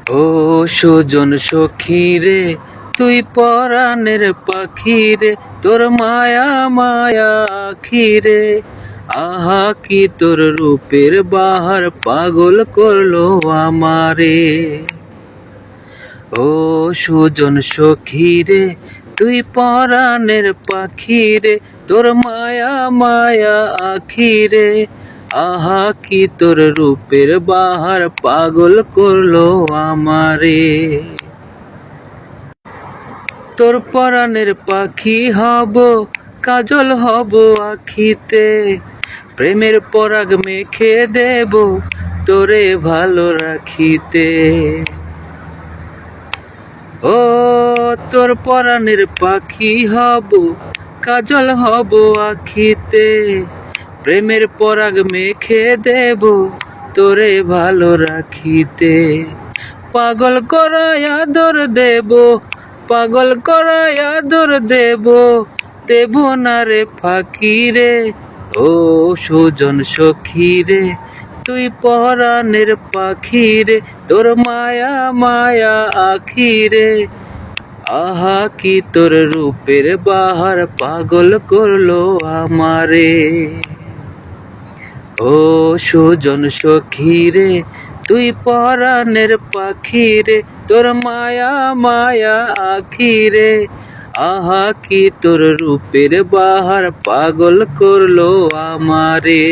ও সুজন সখী রে, তুই পরাণের পাখি রে, তোর মায়া মায়া আখি রে। আহা কি তোর রূপের বাহার, পাগল করলো আমারে। ও সুজন সখী রে, তুই পরাণের পাখি রে, তোর মায়া মায়া আখি রে। আহা কি তোর রূপের বাহার, পাগল করলো আমারে। তোর পরাণের পাখি হব, কাজল হব আখিতে, প্রেমের পরাগ মেখে দেব তোরে ভালো রাখিতে। ও তোর পরাণের পাখি হব, কাজল হব আখিতে, প্রেমের পরাগ মেখে দেব তোরে ভালো রাখিতে। পাগল করায় আদর দেব, পাগল করায় আদর দেব, দেব না রে ফাঁকি রে। ও সুজন সখী রে, তুই পরাণের পাখি রে, তোর মায়া মায়া আখি রে। আহা কি তোর রূপের বাহার, পাগল করলো আমারে। ও সুজন সখী রে, তুই পরাণের পাখি রে, তোর মায়া মায়া আখি রে। আহা কি তোর রূপের বাহার, পাগল করলো আমারে।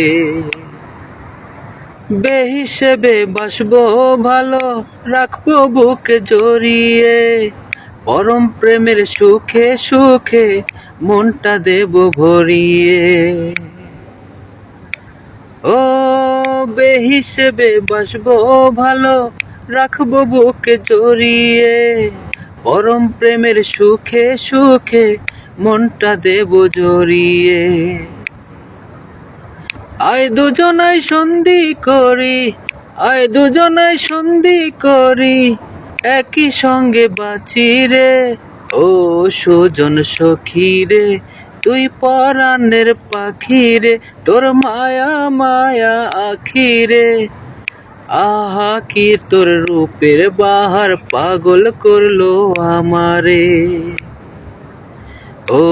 বেহিসেবে বাসবো ভালো, রাখবো বুকে জড়িয়ে, পরম প্রেমের সুখে সুখে মনটা দেব ভরিয়ে। ও বেহিসেবে বাসবো ভালো, রাখবো বুকে জড়িয়ে, পরম প্রেমের সুখে সুখে মনটা দেব জড়িয়ে। আয় দুজনাই সন্ধি করি, আয় দুজনাই সন্ধি করি, একই সঙ্গে বাঁচি রে। ও সুজন সখী রে, তুই পরাণের পাখি রে, তোর মায়া মায়া আখি রে। আহা কি তোর রূপের বাহার, পাগল করলো আমারে। ও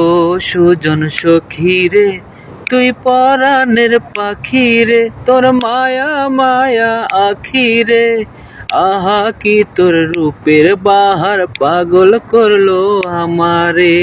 সুজন সখী রে, তুই পরাণের পাখি রে, তোর মায়া মায়া আখি রে। আহা কি তোর রূপের বাহার, পাগল করলো আমারে।